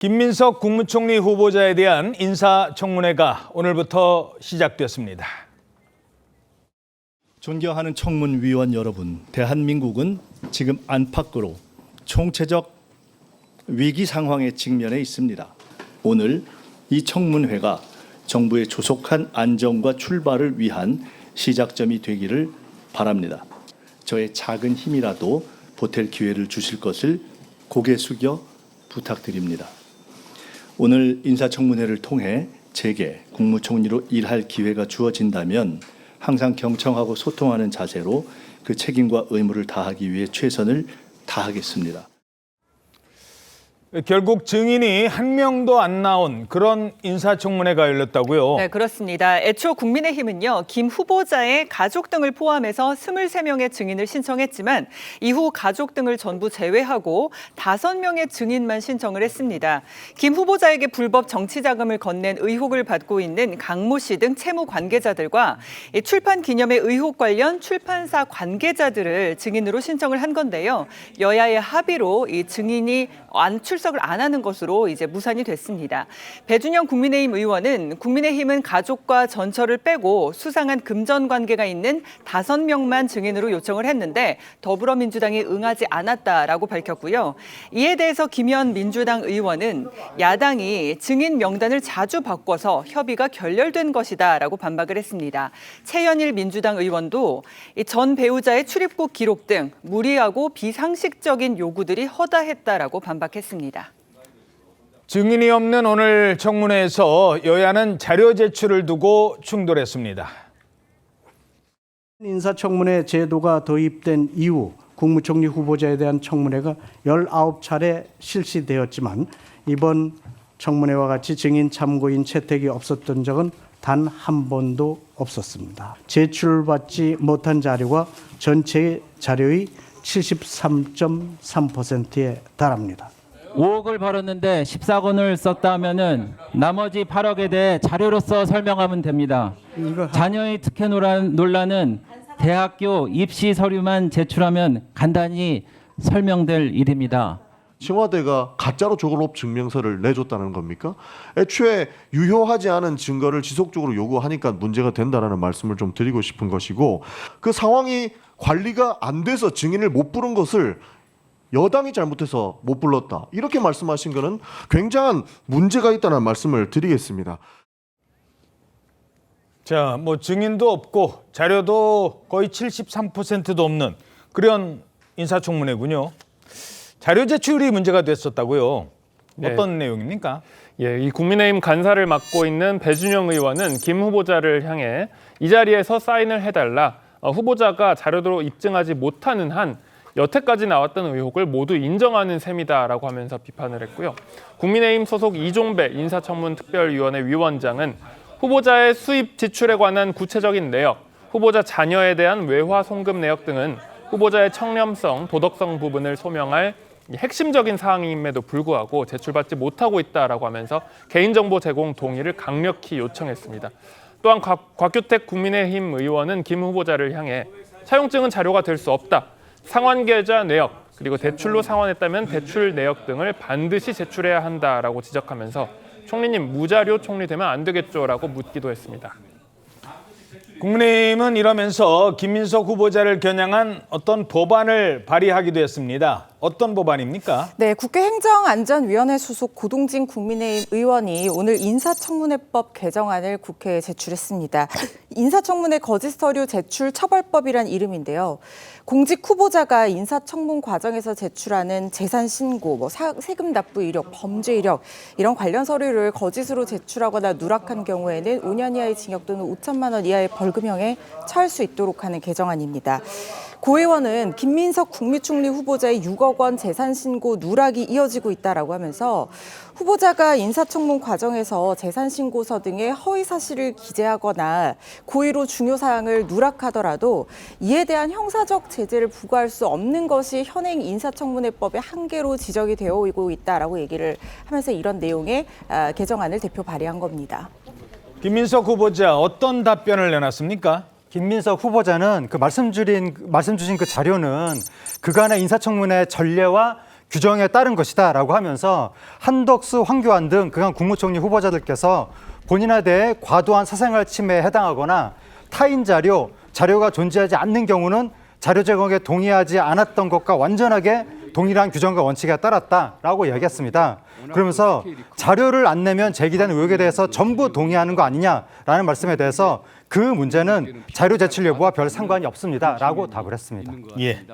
김민석 국무총리 후보자에 대한 인사청문회가 오늘부터 시작됐습니다. 존경하는 청문위원 여러분, 대한민국은 지금 안팎으로 총체적 위기 상황에 직면해 있습니다. 오늘 이 청문회가 정부의 조속한 안정과 출발을 위한 시작점이 되기를 바랍니다. 저의 작은 힘이라도 보탤 기회를 주실 것을 고개 숙여 부탁드립니다. 오늘 인사청문회를 통해 제게 국무총리로 일할 기회가 주어진다면 항상 경청하고 소통하는 자세로 그 책임과 의무를 다하기 위해 최선을 다하겠습니다. 결국 증인이 한 명도 안 나온 그런 인사청문회가 열렸다고요? 네, 그렇습니다. 애초 국민의힘은요, 김 후보자의 가족 등을 포함해서 23명의 증인을 신청했지만 이후 가족 등을 전부 제외하고 5명의 증인만 신청을 했습니다. 김 후보자에게 불법 정치 자금을 건넨 의혹을 받고 있는 강모 씨 등 채무 관계자들과 출판 기념회 의혹 관련 출판사 관계자들을 증인으로 신청을 한 건데요. 여야의 합의로 이 증인이 출석을 안 하는 것으로 이제 무산이 됐습니다. 배준영 국민의힘 의원은 국민의힘은 가족과 전처를 빼고 수상한 금전 관계가 있는 5명만 증인으로 요청을 했는데 더불어민주당이 응하지 않았다라고 밝혔고요. 이에 대해서 김현 민주당 의원은 야당이 증인 명단을 자주 바꿔서 협의가 결렬된 것이다라고 반박을 했습니다. 최현일 민주당 의원도 전 배우자의 출입국 기록 등 무리하고 비상식적인 요구들이 허다했다라고 반박했습니다. 증인이 없는 오늘 청문회에서 여야는 자료 제출을 두고 충돌했습니다. 인사청문회 제도가 도입된 이후 국무총리 후보자에 대한 청문회가 19차례 실시되었지만 이번 청문회와 같이 증인 참고인 채택이 없었던 적은 단 한 번도 없었습니다. 제출받지 못한 자료가 전체 자료의 73.3%에 달합니다. 5억을 벌었는데 14건을 썼다 하면은 나머지 8억에 대해 자료로서 설명하면 됩니다. 자녀의 특혜 논란은 대학교 입시 서류만 제출하면 간단히 설명될 일입니다. 청와대가 가짜로 조골업 증명서를 내줬다는 겁니까? 애초에 유효하지 않은 증거를 지속적으로 요구하니까 문제가 된다는 말씀을 좀 드리고 싶은 것이고, 그 상황이 관리가 안 돼서 증인을 못 부른 것을 여당이 잘못해서 못 불렀다, 이렇게 말씀하신 것은 굉장한 문제가 있다는 말씀을 드리겠습니다. 자, 증인도 없고 자료도 거의 73%도 없는 그런 인사청문회군요. 자료 제출이 문제가 됐었다고요? 어떤 내용입니까? 이 국민의힘 간사를 맡고 있는 배준영 의원은 김 후보자를 향해 이 자리에서 사인을 해달라, 후보자가 자료로 입증하지 못하는 한 여태까지 나왔던 의혹을 모두 인정하는 셈이다라고 하면서 비판을 했고요. 국민의힘 소속 이종배 인사청문특별위원회 위원장은 후보자의 수입 지출에 관한 구체적인 내역, 후보자 자녀에 대한 외화 송금 내역 등은 후보자의 청렴성, 도덕성 부분을 소명할 핵심적인 사항임에도 불구하고 제출받지 못하고 있다라고 하면서 개인정보 제공 동의를 강력히 요청했습니다. 또한 곽규택 국민의힘 의원은 김 후보자를 향해 차용증은 자료가 될 수 없다, 상환계좌 내역, 그리고 대출로 상환했다면 대출 내역 등을 반드시 제출해야 한다라고 지적하면서 총리님 무자료 총리되면 안 되겠죠라고 묻기도 했습니다. 국민의힘은 이러면서 김민석 후보자를 겨냥한 어떤 법안을 발의하기도 했습니다. 어떤 법안입니까? 네, 국회 행정안전위원회 소속 고동진 국민의힘 의원이 오늘 인사청문회법 개정안을 국회에 제출했습니다. 인사청문회 거짓 서류 제출 처벌법이란 이름인데요. 공직 후보자가 인사청문 과정에서 제출하는 재산 신고, 세금 납부 이력, 범죄 이력 이런 관련 서류를 거짓으로 제출하거나 누락한 경우에는 5년 이하의 징역 또는 5천만 원 이하의 벌금형에 처할 수 있도록 하는 개정안입니다. 고 의원은 김민석 국무총리 후보자의 6억 원 재산 신고 누락이 이어지고 있다라고 하면서 후보자가 인사청문 과정에서 재산 신고서 등의 허위 사실을 기재하거나 고의로 중요 사항을 누락하더라도 이에 대한 형사적 제재를 부과할 수 없는 것이 현행 인사청문회법의 한계로 지적이 되어 오고 있다라고 얘기를 하면서 이런 내용의 개정안을 대표 발의한 겁니다. 김민석 후보자 어떤 답변을 내놨습니까? 김민석 후보자는 말씀 주신 그 자료는 그간의 인사청문회 전례와 규정에 따른 것이다라고 하면서 한덕수, 황교안 등 그간 국무총리 후보자들께서 본인에 대해 과도한 사생활 침해에 해당하거나 타인 자료가 존재하지 않는 경우는 자료 제공에 동의하지 않았던 것과 완전하게 동일한 규정과 원칙에 따랐다라고 이야기했습니다. 그러면서 자료를 안 내면 제기된 의혹에 대해서 전부 동의하는 거 아니냐라는 말씀에 대해서 그 문제는 자료 제출 여부와 별 상관이 없습니다라고 답을 했습니다. 예.